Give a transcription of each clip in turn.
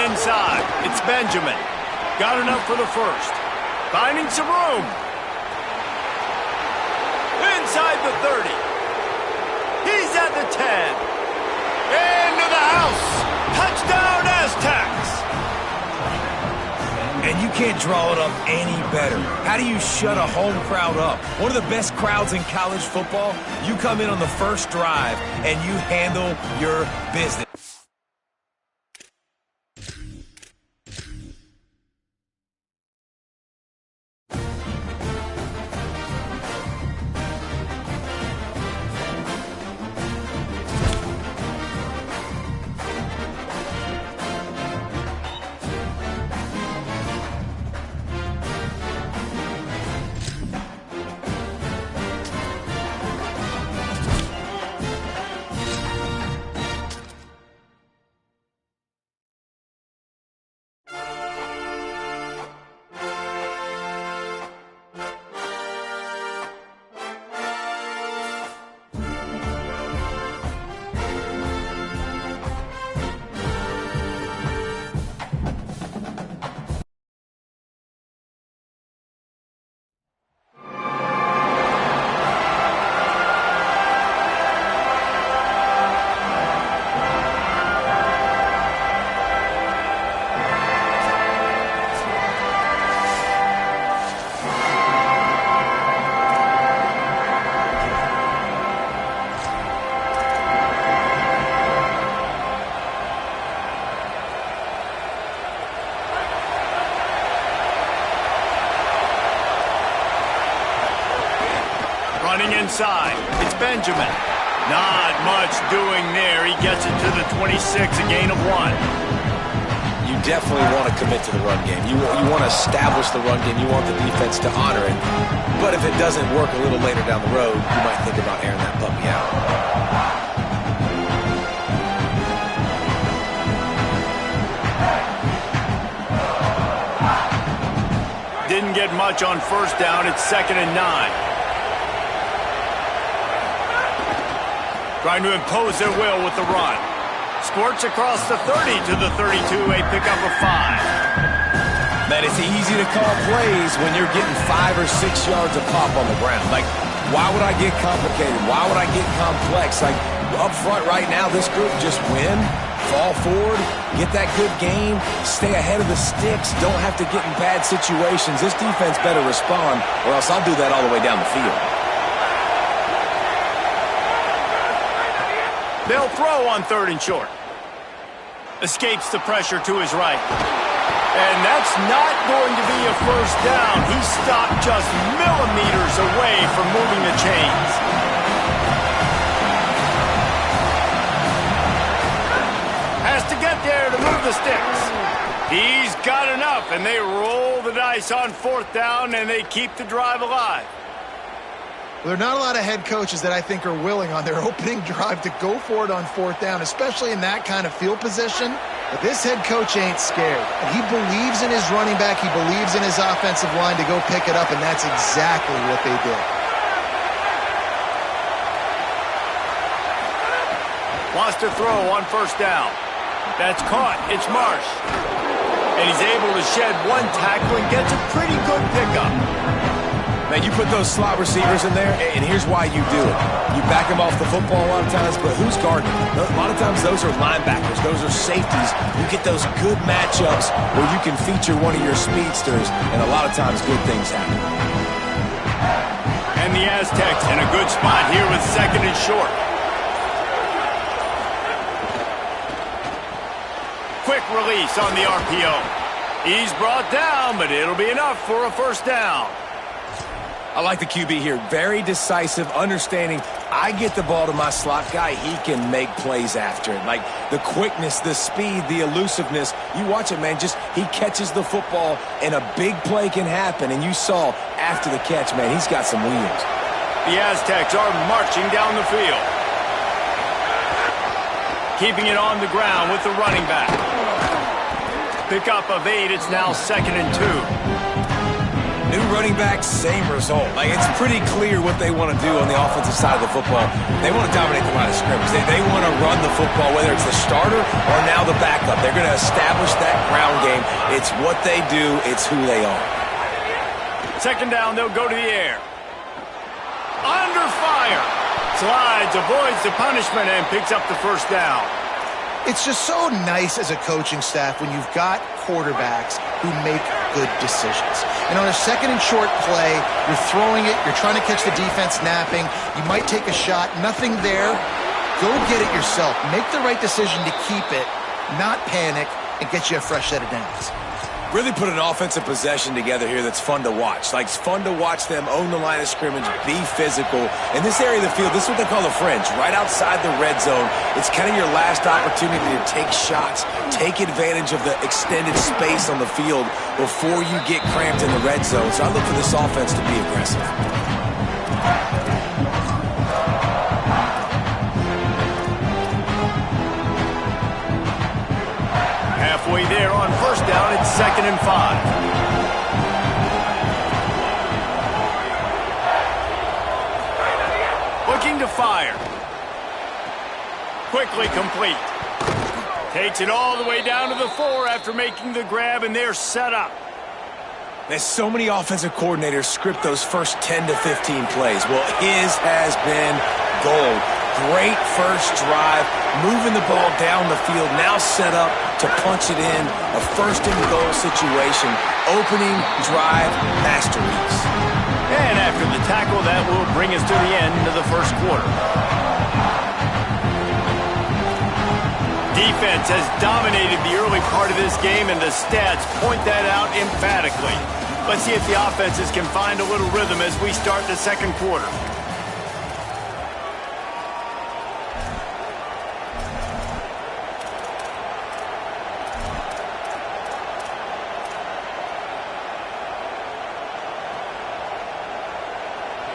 inside. It's Benjamin. Got enough for the first. Finding some room. Inside the 30. He's at the 10. Into the house. Touchdown, Aztecs. And you can't draw it up any better. How do you shut a home crowd up? One of the best crowds in college football. You come in on the first drive and you handle your business. Inside, it's Benjamin. Not much doing there. He gets it to the 26, a gain of 1. You definitely want to commit to the run game. You want to establish the run game. You want the defense to honor it. But if it doesn't work a little later down the road, you might think about airing that puppy out. Didn't get much on first down. It's 2nd and 9. Trying to impose their will with the run. Squirts across the 30 to the 32, a pickup of 5. Man, it's easy to call plays when you're getting 5 or 6 yards of pop on the ground. Like, why would I get complicated? Why would I get complex? Like, up front right now, this group just win, fall forward, get that good game, stay ahead of the sticks, don't have to get in bad situations. This defense better respond, or else I'll do that all the way down the field. They'll throw on 3rd and short. Escapes the pressure to his right. And that's not going to be a first down. He stopped just millimeters away from moving the chains. Has to get there to move the sticks. He's got enough, and they roll the dice on 4th down, and they keep the drive alive. There are not a lot of head coaches that I think are willing on their opening drive to go for it on 4th down, especially in that kind of field position. But this head coach ain't scared. He believes in his running back. He believes in his offensive line to go pick it up, and that's exactly what they did. Wants to throw on 1st down. That's caught. It's Marsh. And he's able to shed 1 tackle and gets a pretty good pickup. Man, you put those slot receivers in there, and here's why you do it. You back them off the football a lot of times, but who's guarding them? A lot of times those are linebackers. Those are safeties. You get those good matchups where you can feature one of your speedsters, and a lot of times good things happen. And the Aztecs in a good spot here with 2nd and short. Quick release on the RPO. He's brought down, but it'll be enough for a first down. I like the QB here. Very decisive, understanding I get the ball to my slot guy, he can make plays after it. Like the quickness, the speed, the elusiveness. You watch it, man, just he catches the football and a big play can happen. And you saw after the catch, man, he's got some wheels. The Aztecs are marching down the field. Keeping it on the ground with the running back. Pickup of 8, it's now 2nd and 2. New running back, same result. Like, it's pretty clear what they want to do on the offensive side of the football. They want to dominate the line of scrimmage. They want to run the football, whether it's the starter or now the backup. They're going to establish that ground game. It's what they do. It's who they are. Second down, they'll go to the air. Under fire. Slides, avoids the punishment, and picks up the first down. It's just so nice as a coaching staff when you've got quarterbacks who make good decisions. And on a second and short play, you're throwing it, you're trying to catch the defense napping, you might take a shot, nothing there. Go get it yourself. Make the right decision to keep it, not panic, and get you a fresh set of downs. Really put an offensive possession together here that's fun to watch. Like, it's fun to watch them own the line of scrimmage, be physical. In this area of the field, this is what they call the fringe, right outside the red zone. It's kind of your last opportunity to take shots, take advantage of the extended space on the field before you get cramped in the red zone. So I look for this offense to be aggressive. Halfway there on first down, it's 2nd and 5. Looking to fire. Quickly complete. Takes it all the way down to the 4 after making the grab, and they're set up. There's so many offensive coordinators script those first 10 to 15 plays. Well, his has been gold. Great first drive, moving the ball down the field, now set up to punch it in. A first and goal situation, opening drive, masterpiece. And after the tackle, that will bring us to the end of the first quarter. Defense has dominated the early part of this game, and the stats point that out emphatically. Let's see if the offenses can find a little rhythm as we start the second quarter.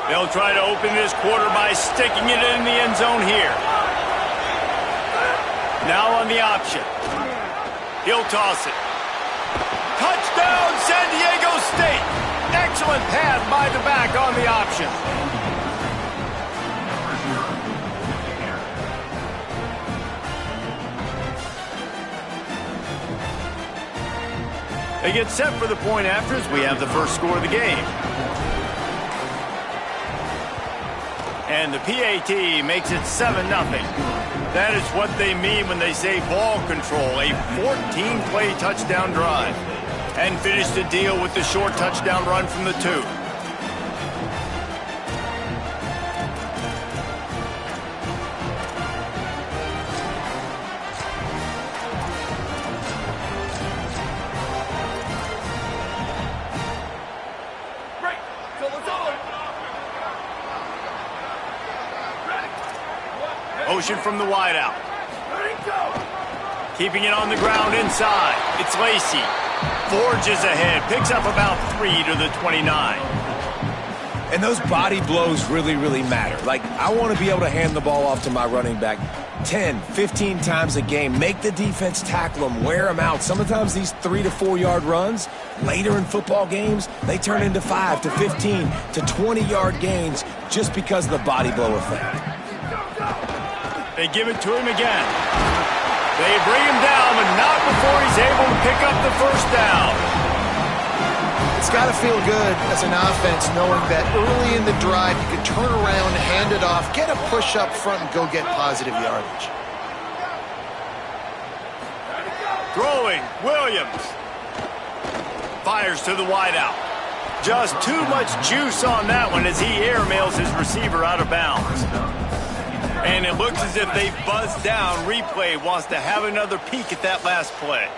They'll try to open this quarter by sticking it in the end zone here. Now on the option. He'll toss it. Touchdown, San Diego State. Excellent pass by the back on the option. They get set for the point after as we have the first score of the game. And the PAT makes it 7-0. That is what they mean when they say ball control, a 14-play touchdown drive. And finish the deal with the short touchdown run from the 2. Motion from the wideout. Keeping it on the ground inside. It's Lacy. Forges ahead. Picks up about 3 to the 29. And those body blows really, really matter. Like, I want to be able to hand the ball off to my running back 10, 15 times a game. Make the defense tackle them, wear them out. Sometimes these 3 to 4 yard runs, later in football games, they turn into 5 to 15 to 20-yard gains just because of the body blow effect. They give it to him again. They bring him down, but not before he's able to pick up the first down. It's got to feel good as an offense knowing that early in the drive you can turn around, hand it off, get a push up front, and go get positive yardage. Throwing, Williams. Fires to the wideout. Just too much juice on that one as he airmails his receiver out of bounds. And it looks as if they buzzed down. Replay wants to have another peek at that last play.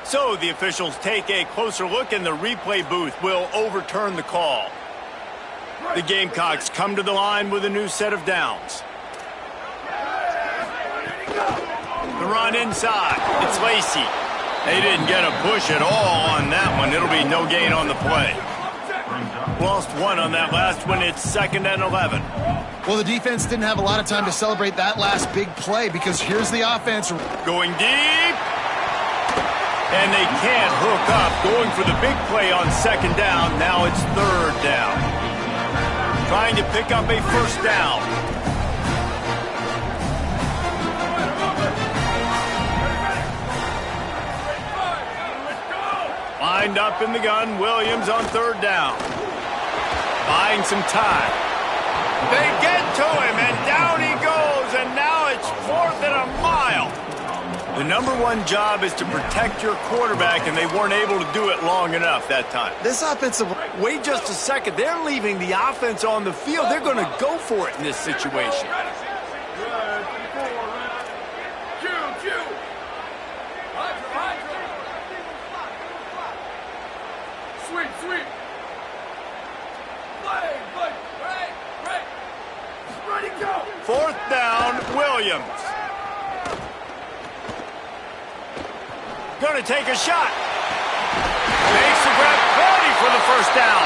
So the officials take a closer look, and the replay booth will overturn the call. The Gamecocks come to the line with a new set of downs. The run inside. It's Lacy. They didn't get a push at all on that one. It'll be no gain on the play. Lost 1 on that last one. It's 2nd and 11. Well, the defense didn't have a lot of time to celebrate that last big play because here's the offense. Going deep. And they can't hook up. Going for the big play on second down. Now it's third down. Trying to pick up a first down. Lined up in the gun. Williams on third down. Buying some time. They get to him, and down he goes, and now it's 4th and a mile. The number one job is to protect your quarterback, and they weren't able to do it long enough that time. This offensive... Wait just a second. They're leaving the offense on the field. They're going to go for it in this situation. Sweet. Ready, go. 4th down, Williams. Going to take a shot. Makes the grab, ready for the first down.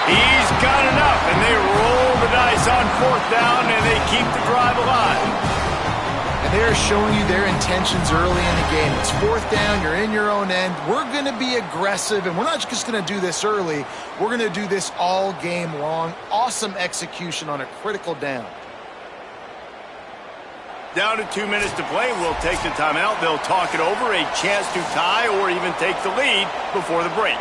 He's got enough, and they roll the dice on 4th down, and they keep the drive alive. And they're showing you their intentions early in the game. It's 4th down, you're in your own end. We're going to be aggressive, and we're not just going to do this early. We're going to do this all game long. Awesome execution on a critical down. Down to 2 minutes to play. We'll take the timeout. They'll talk it over. A chance to tie or even take the lead before the break.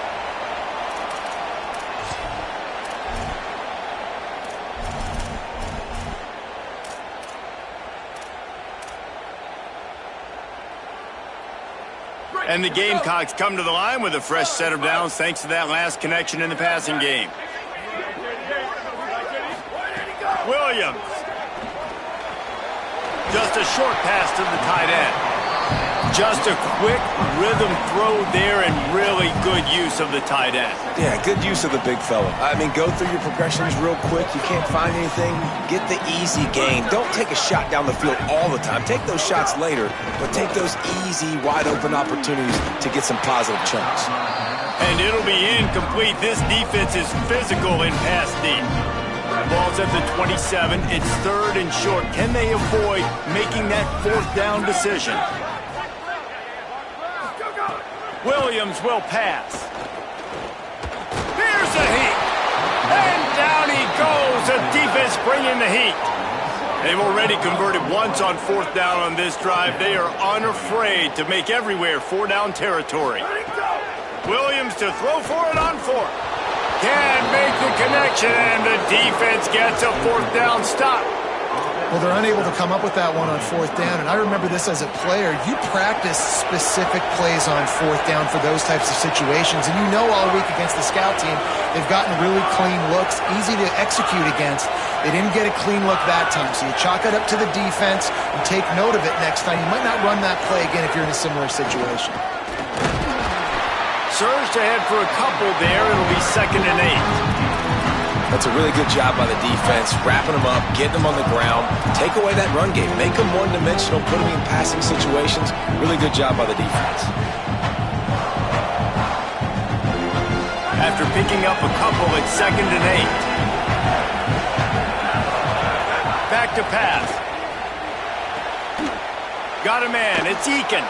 And the Gamecocks come to the line with a fresh set of downs thanks to that last connection in the passing game. Williams. Just a short pass to the tight end. Just a quick rhythm throw there and really good use of the tight end. Yeah, good use of the big fella. I mean, go through your progressions real quick. You can't find anything. Get the easy gain. Don't take a shot down the field all the time. Take those shots later, but take those easy, wide-open opportunities to get some positive chunks. And it'll be incomplete. This defense is physical in pass deep. Ball's at the 27. It's 3rd and short. Can they avoid making that 4th down decision? Williams will pass. Here's the heat. And down he goes. The defense bringing the heat. They've already converted once on 4th down on this drive. They are unafraid to make everywhere 4-down territory. Williams to throw for it on 4th. Can't make the connection, and the defense gets a 4th down stop. Well, they're unable to come up with that one on 4th down, and I remember this as a player. You practice specific plays on 4th down for those types of situations, and you know all week against the scout team, they've gotten really clean looks, easy to execute against. They didn't get a clean look that time, so you chalk it up to the defense and take note of it next time. You might not run that play again if you're in a similar situation. Surged ahead for a couple there. It'll be 2nd and 8. That's a really good job by the defense, wrapping them up, getting them on the ground, take away that run game, make them one-dimensional, put them in passing situations. Really good job by the defense. After picking up a couple, it's 2nd and 8. Back to pass. Got a man. It's Eakin.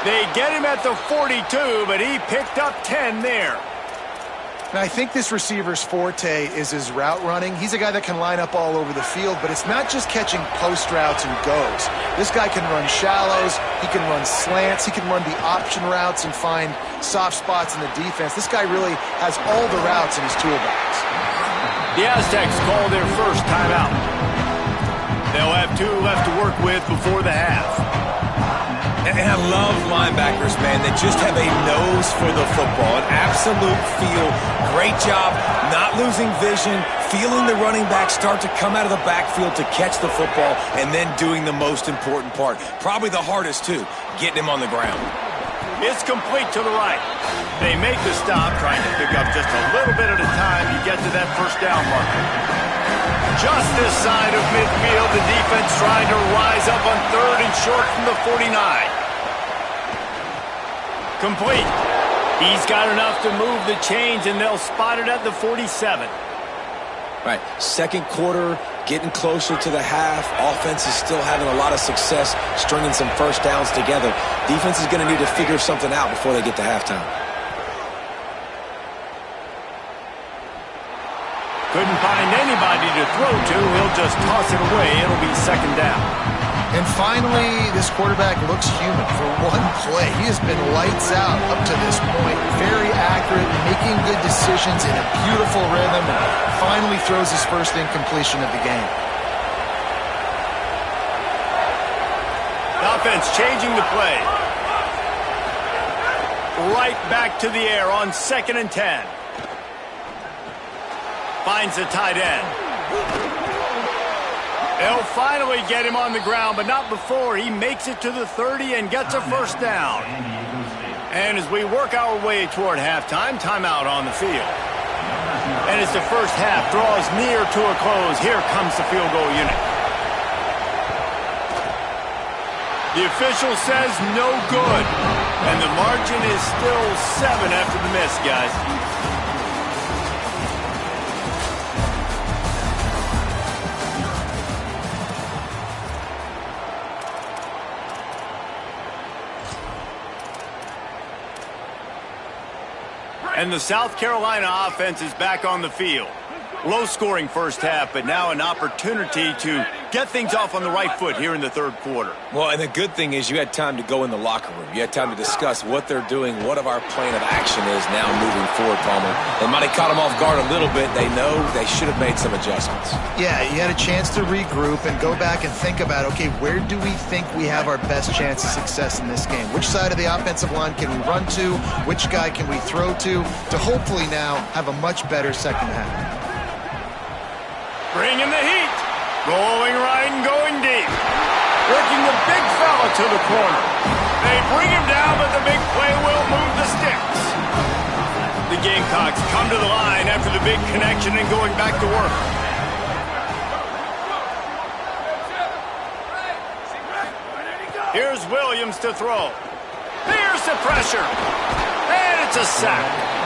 They get him at the 42, but he picked up 10 there. And I think this receiver's forte is his route running. He's a guy that can line up all over the field, but it's not just catching post routes and goes. This guy can run shallows, he can run slants, he can run the option routes and find soft spots in the defense. This guy really has all the routes in his toolbox. The Aztecs call their first timeout. They'll have 2 left to work with before the half. And I love linebackers, man. They just have a nose for the football, an absolute feel. Great job not losing vision, feeling the running back start to come out of the backfield to catch the football, and then doing the most important part. Probably the hardest, too, getting him on the ground. It's complete to the right. They make the stop, trying to pick up just a little bit at a time to get to that first down marker. Just this side of midfield, the defense trying to rise up on 3rd and short from the 49. Complete. He's got enough to move the chains, and they'll spot it at the 47. Right, second quarter, getting closer to the half. Offense is still having a lot of success stringing some first downs together. Defense is going to need to figure something out before they get to halftime. Couldn't find anybody to throw to. He'll just toss it away. It'll be second down. And finally, this quarterback looks human for one play. He has been lights out up to this point. Very accurate, making good decisions in a beautiful rhythm, and finally throws his first incompletion of the game. Offense changing the play. Right back to the air on 2nd and 10. Finds the tight end. They'll finally get him on the ground, but not before he makes it to the 30 and gets a first down. And as we work our way toward halftime, timeout on the field. And as the first half draws near to a close, here comes the field goal unit. The official says no good. And the margin is still 7 after the miss, guys. And the South Carolina offense is back on the field. Low-scoring first half, but now an opportunity to get things off on the right foot here in the third quarter. Well, and the good thing is you had time to go in the locker room. You had time to discuss what they're doing, what our plan of action is now moving forward, Palmer. They might have caught them off guard a little bit. They know they should have made some adjustments. Yeah, you had a chance to regroup and go back and think about, okay, where do we think we have our best chance of success in this game? Which side of the offensive line can we run to? Which guy can we throw to hopefully now have a much better second half? Bringing the heat. Going right and going deep. Working the big fella to the corner. They bring him down, but the big play will move the sticks. The Gamecocks come to the line after the big connection and going back to work. Here's Williams to throw. Here's the pressure. And it's a sack.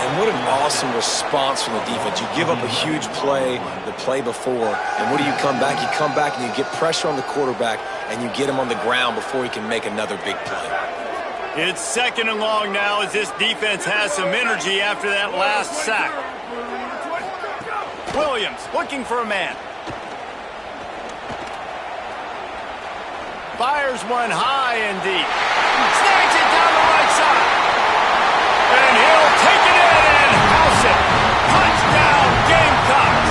And what an awesome response from the defense. You give up a huge play the play before, and what do you come back? You come back and you get pressure on the quarterback, and you get him on the ground before he can make another big play. It's 2nd and long now as this defense has some energy after that last sack. Williams looking for a man. Fires one high and deep. Snags it down the right side. And he'll take it in and house it. Touchdown, Gamecocks.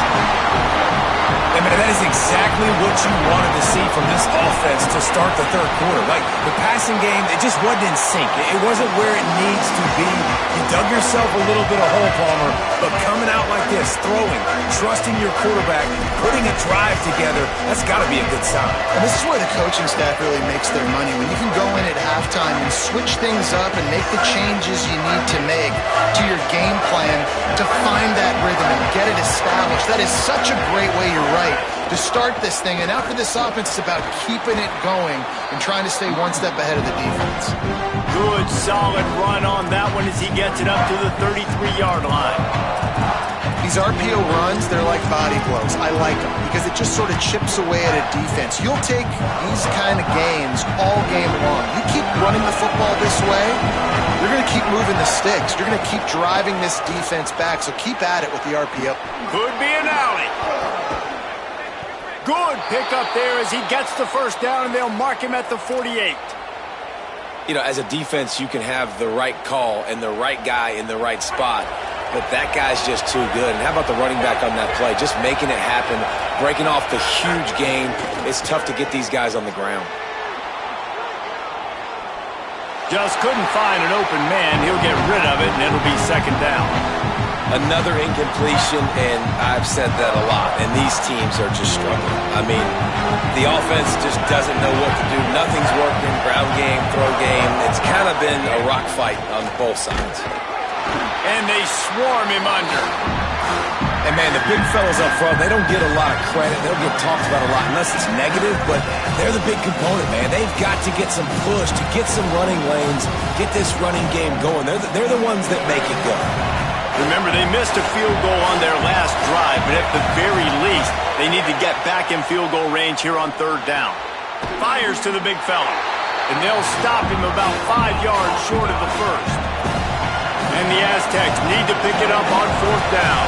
I mean, that is exactly what you wanted to see from this offense to start the third quarter. Like, the passing game, it just wasn't in sync. It wasn't where it needs to be. You dug yourself a little bit of hole, Palmer, but coming out like this, throwing, trusting your quarterback, putting a drive together, that's got to be a good sign. And this is where the coaching staff really makes their money. When you can go in at halftime and switch things up and make the changes you need to make to your game plan to find that rhythm and get it established. That is such a great way, you're right, to start this thing. And after this offense, it's about keeping it going and trying to stay one step ahead of the defense. Good, solid run on that one as he gets it up to the 33-yard line. These RPO runs, they're like body blows. I like them because it just sort of chips away at a defense. You'll take these kind of games all game long. You keep running the football this way, you're going to keep moving the sticks. You're going to keep driving this defense back, so keep at it with the RPO. Could be an alley. Good pickup there as he gets the first down, and they'll mark him at the 48. You know, as a defense, you can have the right call and the right guy in the right spot, but that guy's just too good. And how about the running back on that play? Just making it happen, breaking off the huge gain. It's tough to get these guys on the ground. Just couldn't find an open man. He'll get rid of it, and it'll be second down. Another incompletion, and I've said that a lot, and these teams are just struggling. I mean, the offense just doesn't know what to do. Nothing's working, ground game, throw game. It's kind of been a rock fight on both sides. And they swarm him under. And, man, the big fellas up front, they don't get a lot of credit. They'll get talked about a lot unless it's negative, but they're the big component, man. They've got to get some push, to get some running lanes, get this running game going. They're the ones that make it go. Remember, they missed a field goal on their last drive, but at the very least, they need to get back in field goal range here on third down. Fires to the big fella, and they'll stop him about 5 yards short of the first. And the Aztecs need to pick it up on fourth down.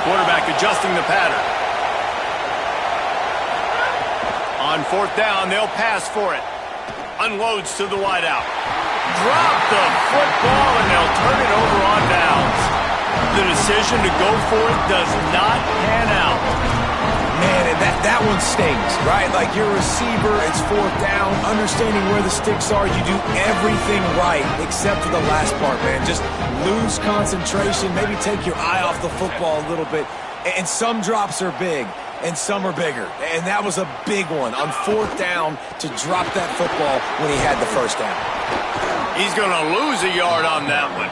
Quarterback adjusting the pattern. On fourth down, they'll pass for it. Unloads to the wideout. Drop the football, and they'll turn it over on downs. The decision to go for it does not pan out. Man, and that one stings, right? Like, you're a receiver, it's fourth down, understanding where the sticks are, you do everything right except for the last part, man. Just lose concentration, maybe take your eye off the football a little bit. And some drops are big, and some are bigger. And that was a big one on fourth down to drop that football when he had the first down. He's going to lose a yard on that one.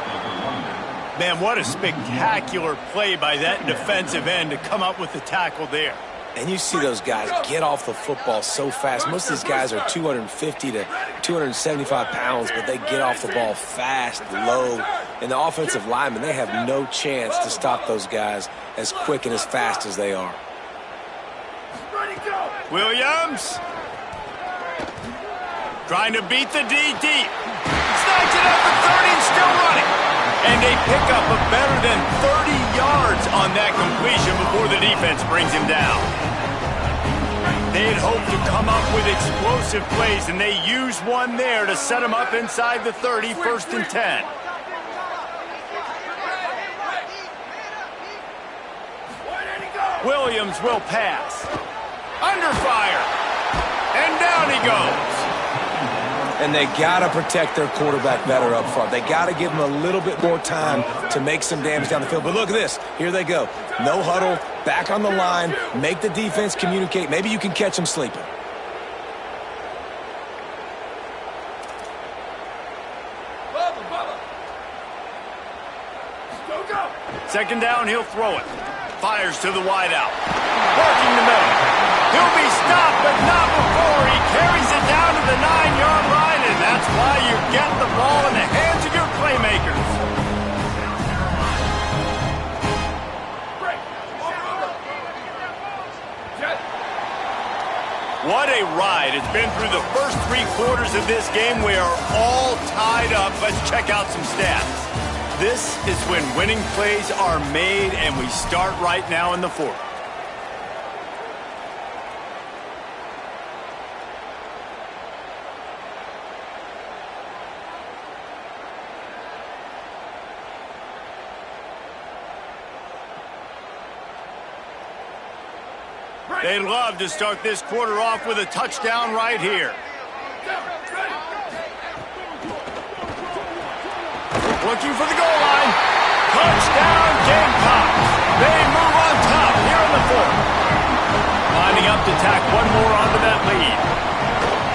Man, what a spectacular play by that defensive end to come up with the tackle there. And you see those guys get off the football so fast. Most of these guys are 250 to 275 pounds, but they get off the ball fast, low. And the offensive linemen, they have no chance to stop those guys as quick and as fast as they are. Williams trying to beat the D deep. Snatch it up at 30 and still running. And they pick up a better than 30 yards on that completion before the defense brings him down. They had hoped to come up with explosive plays, and they used one there to set him up inside the 30, first and 10. Williams will pass. Under fire. And down he goes. And they got to protect their quarterback better up front. They got to give him a little bit more time to make some damage down the field. But look at this. Here they go. No huddle, back on the line, make the defense communicate. Maybe you can catch them sleeping. Second down, he'll throw it. Fires to the wideout. Working the middle. He'll be stopped, but not before he carries it down to the 9-yard line, and that's why you get the ball in the hands of your playmakers. What a ride. It's been through the first 3 quarters of this game. We are all tied up. Let's check out some stats. This is when winning plays are made, and we start right now in the fourth. They'd love to start this quarter off with a touchdown right here. Looking for the goal line. Touchdown, Gamecocks. They move on top here in the fourth. Lining up to tack one more onto that lead.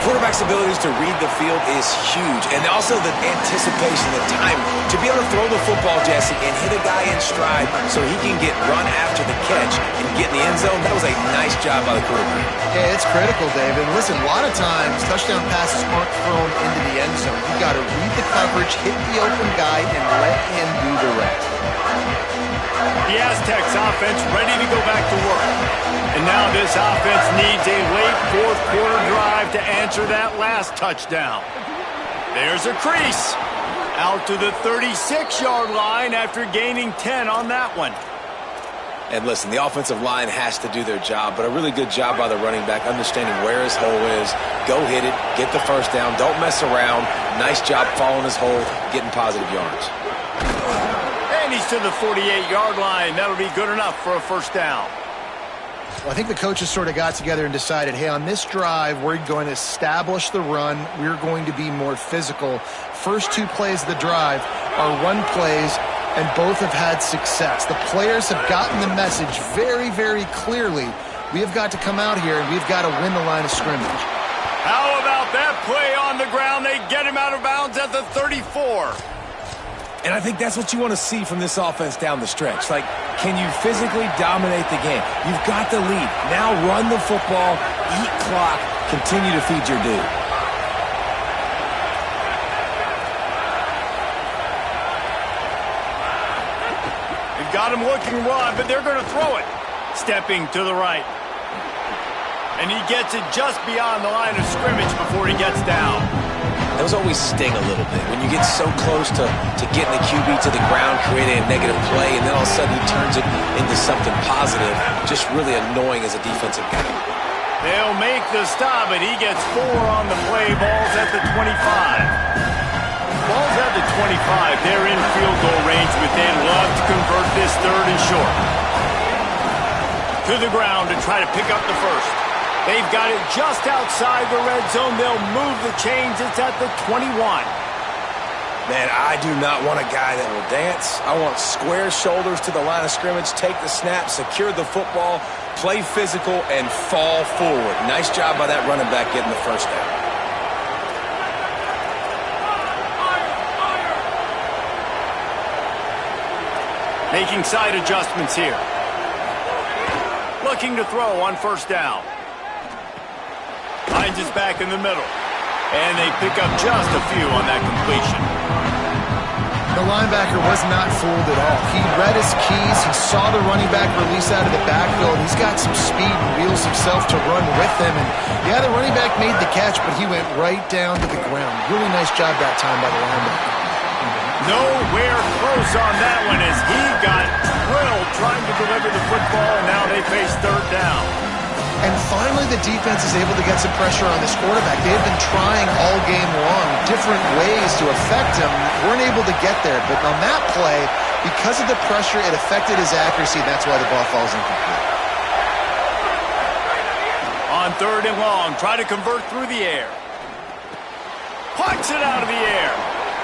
Quarterback's abilities to read the field is huge. And also the anticipation, the time to be able to throw the football, Jesse, and hit a guy in stride so he can get run after the catch and get in the end zone. That was a nice job by the quarterback. Yeah, it's critical, David. Listen, a lot of times touchdown passes aren't thrown into the end zone. You've got to read the coverage, hit the open guy, and let him do the rest. The Aztecs offense ready to go back to work. And now this offense needs a late fourth quarter drive to answer that last touchdown. There's a crease. Out to the 36-yard line after gaining 10 on that one. And listen, the offensive line has to do their job, but a really good job by the running back, understanding where his hole is. Go hit it, get the first down, don't mess around. Nice job following his hole, getting positive yards. And he's to the 48-yard line. That'll be good enough for a first down. Well, I think the coaches sort of got together and decided, hey, on this drive, we're going to establish the run. We're going to be more physical. First 2 plays of the drive are run plays, and both have had success. The players have gotten the message very, very clearly. We have got to come out here, and we've got to win the line of scrimmage. How about that play on the ground? They get him out of bounds at the 34. And I think that's what you want to see from this offense down the stretch. Like, can you physically dominate the game? You've got the lead. Now run the football, eat clock, continue to feed your dude. got him looking run, but they're going to throw it. Stepping to the right. And he gets it just beyond the line of scrimmage before he gets down. Those always sting a little bit. When you get so close to getting the QB to the ground, creating a negative play, and then all of a sudden he turns it into something positive, just really annoying as a defensive guy. They'll make the stop, and he gets 4 on the play. Ball's at the 25. Ball's at the 25. They're in field goal range, but they'd love to convert this 3rd and short. To the ground to try to pick up the first. They've got it just outside the red zone. They'll move the chains. It's at the 21. Man, I do not want a guy that will dance. I want square shoulders to the line of scrimmage, take the snap, secure the football, play physical, and fall forward. Nice job by that running back getting the first down. Making side adjustments here. Looking to throw on first down. Finds his back in the middle. And they pick up just a few on that completion. The linebacker was not fooled at all. He read his keys. He saw the running back release out of the backfield. He's got some speed and wheels himself to run with him. And yeah, the running back made the catch, but he went right down to the ground. Really nice job that time by the linebacker. Nowhere close on that one as he got drilled trying to deliver the football, and now they face 3rd down. And finally, the defense is able to get some pressure on this quarterback. They've been trying all game long different ways to affect him. Weren't able to get there. But on that play, because of the pressure, it affected his accuracy. That's why the ball falls incomplete. On 3rd and long, try to convert through the air. Pucks it out of the air.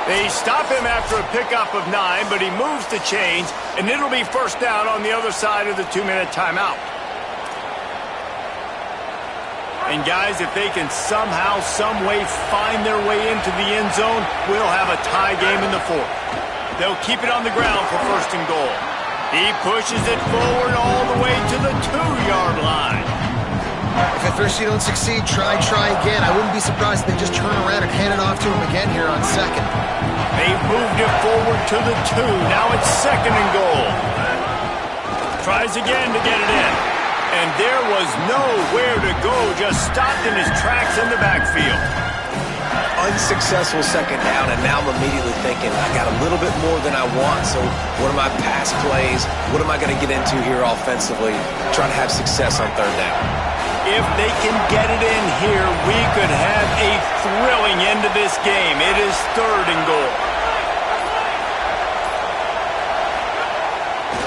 They stop him after a pickup of 9, but he moves the chains, and it'll be first down on the other side of the 2-minute timeout. And guys, if they can somehow, some way find their way into the end zone, we'll have a tie game in the 4th. They'll keep it on the ground for 1st and goal. He pushes it forward all the way to the 2-yard line. If at first you don't succeed, try again. I wouldn't be surprised if they just turn around and hand it off to him again here on 2nd. They've moved it forward to the 2. Now it's 2nd and goal. Tries again to get it in. And there was nowhere to go, just stopped in his tracks in the backfield. Unsuccessful 2nd down, and now I'm immediately thinking, I got a little bit more than I want, so what are my pass plays? What am I going to get into here offensively? Trying to have success on 3rd down. If they can get it in here, we could have a thrilling end to this game. It is 3rd and goal.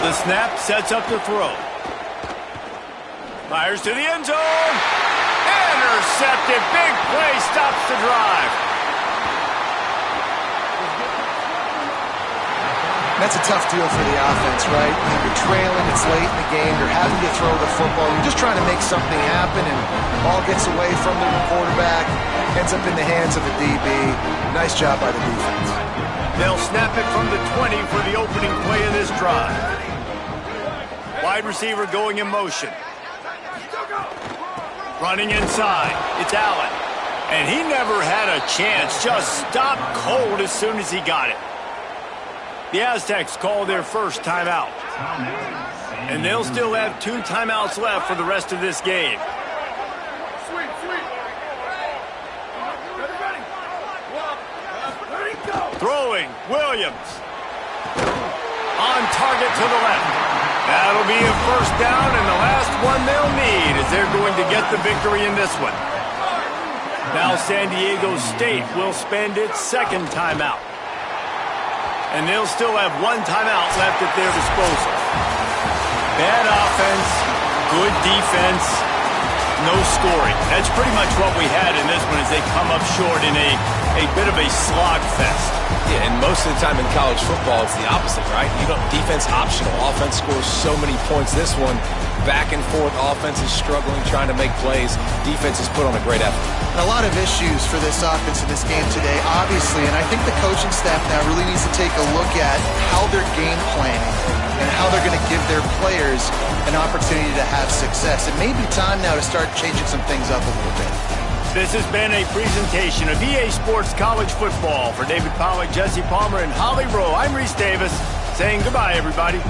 The snap sets up the throw. Fires to the end zone. Intercepted. Big play stops the drive. That's a tough deal for the offense, right? You're trailing, it's late in the game, you're having to throw the football, you're just trying to make something happen, and ball gets away from the quarterback, ends up in the hands of a DB. Nice job by the defense. They'll snap it from the 20 for the opening play of this drive. Wide receiver going in motion. Running inside, it's Allen. And he never had a chance, just stopped cold as soon as he got it. The Aztecs call their first timeout. And they'll still have 2 timeouts left for the rest of this game. Sweet. Ready, go. Throwing, Williams. On target to the left. That'll be a first down, and the last one they'll need as they're going to get the victory in this one. Now San Diego State will spend its 2nd timeout. And they'll still have 1 timeout left at their disposal. Bad offense, good defense, no scoring. That's pretty much what we had in this one as they come up short in a bit of a slogfest. Yeah, and most of the time in college football, it's the opposite, right? You don't defense optional. Offense scores so many points. This one, back and forth. Offense is struggling, trying to make plays. Defense has put on a great effort. A lot of issues for this offense in this game today, obviously, and I think the coaching staff now really needs to take a look at how they're game planning and how they're going to give their players an opportunity to have success. It may be time now to start changing some things up a little bit. This has been a presentation of EA Sports College Football. For David Pollack, Jesse Palmer, and Holly Rowe, I'm Reese Davis saying goodbye, everybody.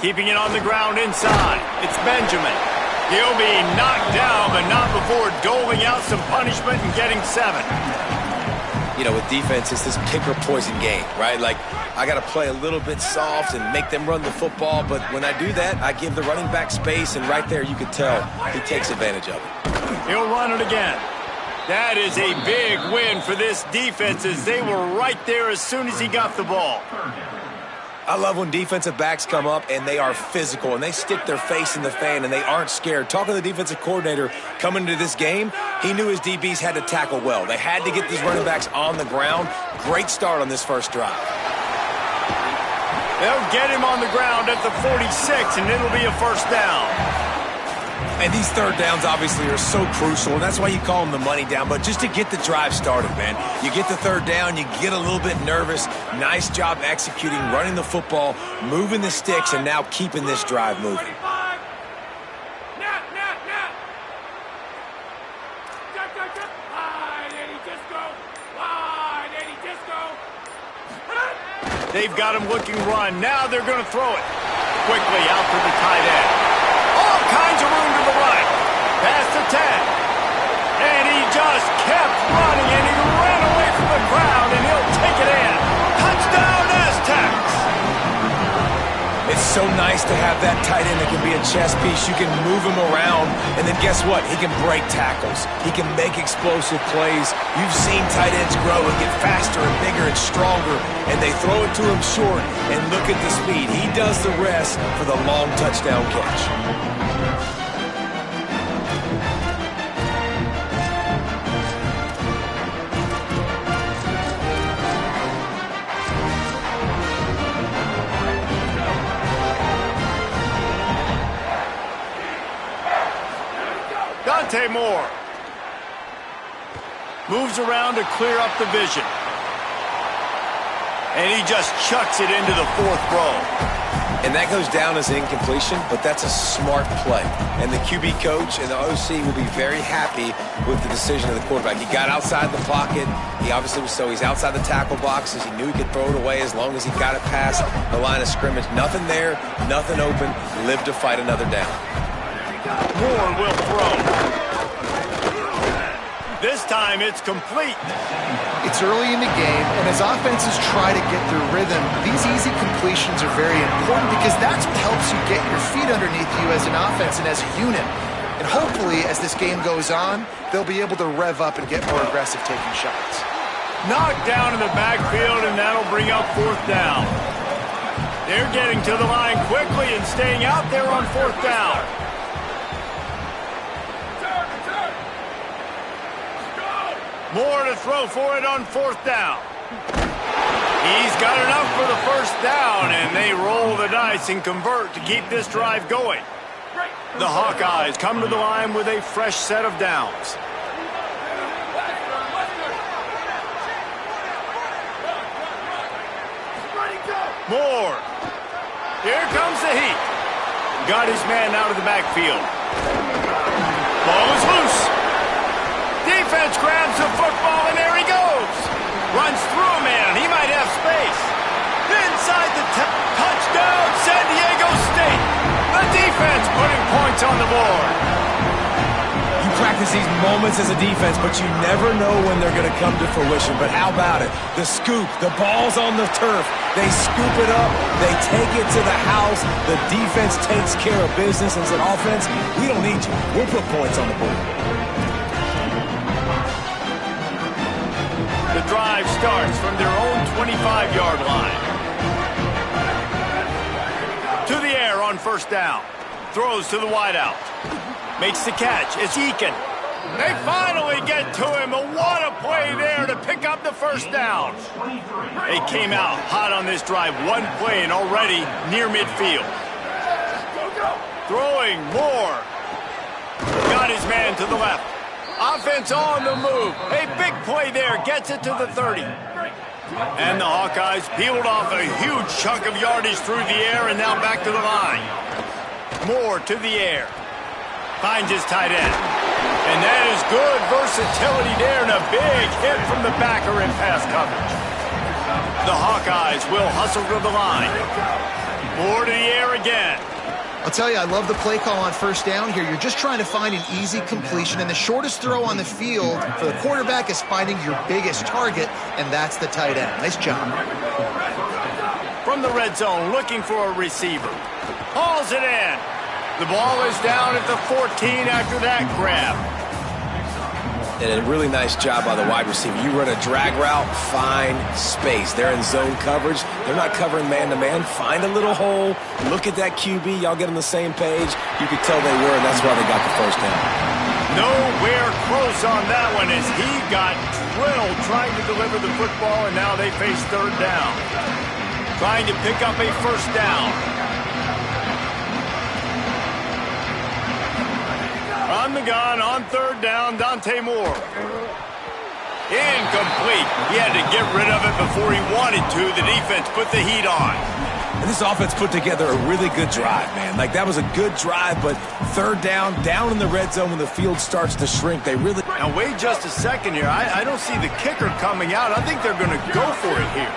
Keeping it on the ground inside. It's Benjamin. He'll be knocked down, but not before doling out some punishment and getting 7. You know, with defense, it's this pick or poison game, right? Like, I got to play a little bit soft and make them run the football, but when I do that, I give the running back space, and right there you can tell he takes advantage of it. He'll run it again. That is a big win for this defense, as they were right there as soon as he got the ball. I love when defensive backs come up and they are physical and they stick their face in the fan and they aren't scared. Talking to the defensive coordinator coming into this game, he knew his DBs had to tackle well. They had to get these running backs on the ground. Great start on this first drive. They'll get him on the ground at the 46, and it'll be a first down. And these third downs obviously are so crucial, and that's why you call them the money down. But just to get the drive started, man, you get the third down, you get a little bit nervous. Nice job executing, running the football, moving the sticks, and now keeping this drive moving. They've got him looking run. Now they're going to throw it. Quickly out to the tight end. All kinds of room to the right. Past the 10. And he just kept running, and he ran away from the crowd, and he'll take it in. Touchdown, Aztecs! It's so nice to have that tight end that can be a chess piece. You can move him around, and then guess what? He can break tackles. He can make explosive plays. You've seen tight ends grow and get faster and bigger and stronger, and they throw it to him short, and look at the speed. He does the rest for the long touchdown catch. Dante Moore moves around to clear up the vision. And he just chucks it into the 4th row. And that goes down as an incompletion, but that's a smart play. And the QB coach and the OC will be very happy with the decision of the quarterback. He got outside the pocket. He obviously was he's outside the tackle boxes. He knew he could throw it away as long as he got it past the line of scrimmage. Nothing there, nothing open. Lived to fight another down. Moore will throw. This time it's complete. It's early in the game, and as offenses try to get their rhythm, these easy completions are very important because that's what helps you get your feet underneath you as an offense and as a unit. And hopefully, as this game goes on, they'll be able to rev up and get more aggressive taking shots. Knocked down in the backfield, and that'll bring up 4th down. They're getting to the line quickly and staying out there on 4th down. Moore to throw for it on 4th down. He's got enough for the first down, and they roll the dice and convert to keep this drive going. The Hawkeyes come to the line with a fresh set of downs. Moore. Here comes the heat. Got his man out of the backfield. Ball is loose. Defense grabs the football, and there he goes. Runs through a man. He might have space. Inside the touchdown, San Diego State. The defense putting points on the board. You practice these moments as a defense, but you never know when they're going to come to fruition. But how about it? The scoop, the ball's on the turf. They scoop it up. They take it to the house. The defense takes care of business and said, offense, we don't need you. We'll put points on the board. The drive starts from their own 25-yard line. To the air on 1st down. Throws to the wideout. Makes the catch. It's Eakin. They finally get to him. What a play there to pick up the 1st down. They came out hot on this drive. One play and already near midfield. Throwing Moore. Got his man to the left. Offense on the move. A big play there. Gets it to the 30. And the Hawkeyes peeled off a huge chunk of yardage through the air and now back to the line. Moore to the air. Finds his tight end. And that is good versatility there and a big hit from the backer in pass coverage. The Hawkeyes will hustle to the line. More to the air again. I'll tell you, I love the play call on first down here. You're just trying to find an easy completion, and the shortest throw on the field for the quarterback is finding your biggest target, and that's the tight end. Nice job. From the red zone, looking for a receiver. Hauls it in. The ball is down at the 14 after that grab. And a really nice job by the wide receiver. You run a drag route, find space. They're in zone coverage. They're not covering man-to-man. Find a little hole. Look at that QB. Y'all get on the same page. You could tell they were, and that's why they got the first down. Nowhere close on that one as he got drilled trying to deliver the football, and now they face third down. Trying to pick up a first down. On the gun, on third down, Dante Moore. Incomplete. He had to get rid of it before he wanted to. The defense put the heat on. And this offense put together a really good drive, man. Like, that was a good drive, but third down in the red zone when the field starts to shrink, they really... Now, wait just a second here. I don't see the kicker coming out. I think they're going to go for it here.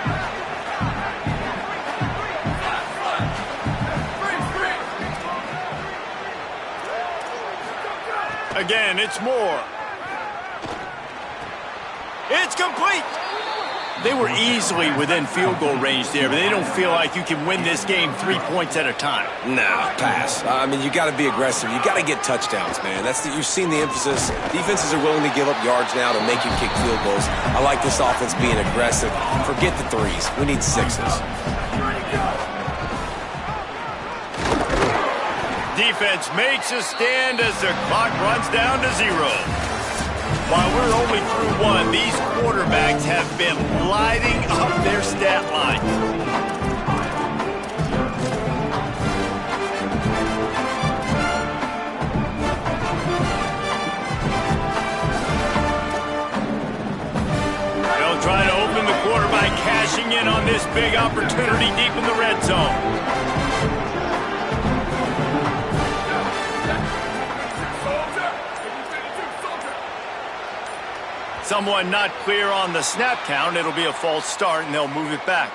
Again, it's Moore. It's complete. They were easily within field goal range there, but they don't feel like you can win this game 3 points at a time. Nah, pass. I mean, you got to be aggressive. You got to get touchdowns, man. You've seen the emphasis. Defenses are willing to give up yards now to make you kick field goals. I like this offense being aggressive. Forget the threes. We need sixes. Defense makes a stand as the clock runs down to 0. While we're only through one, these quarterbacks have been lighting up their stat line. They'll try to open the quarter by cashing in on this big opportunity deep in the red zone. Someone not clear on the snap count. It'll be a false start, and they'll move it back.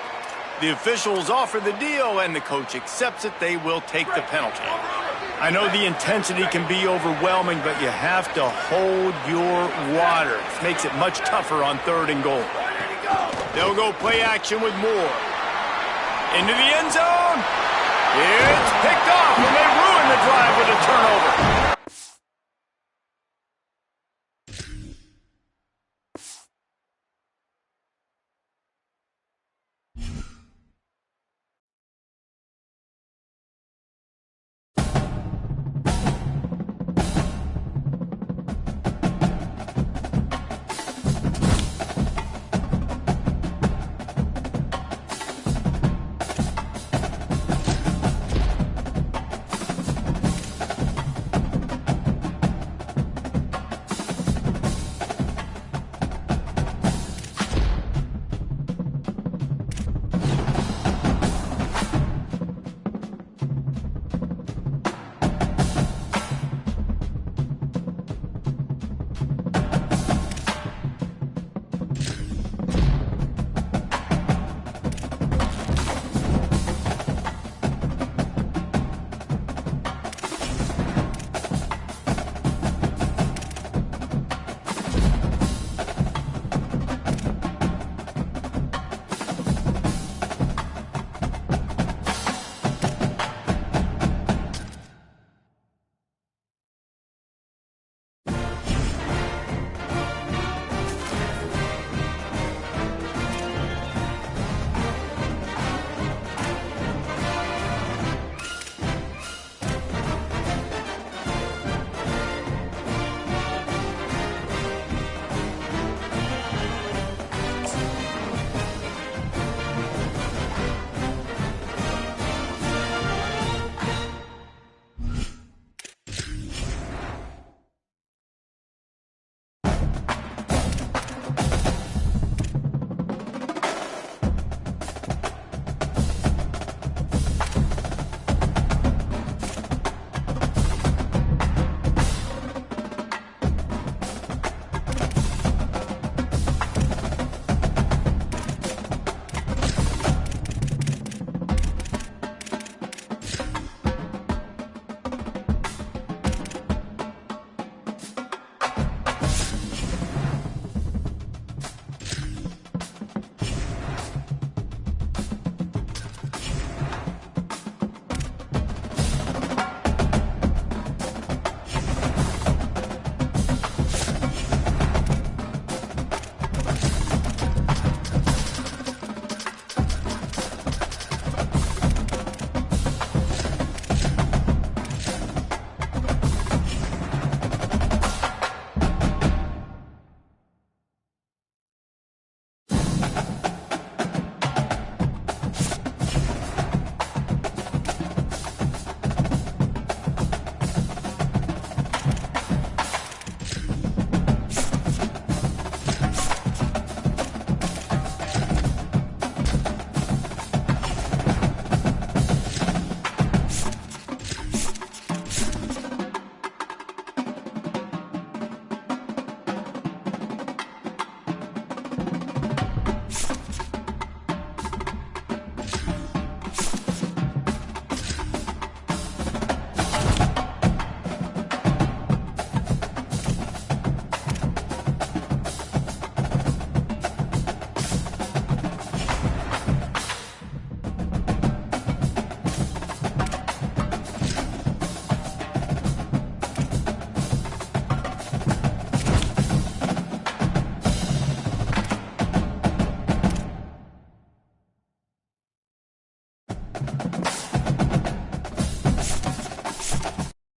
The officials offer the deal, and the coach accepts it. They will take the penalty. I know the intensity can be overwhelming, but you have to hold your water. It makes it much tougher on 3rd and goal. They'll go play action with Moore. Into the end zone. It's picked off, and they ruin the drive with a turnover.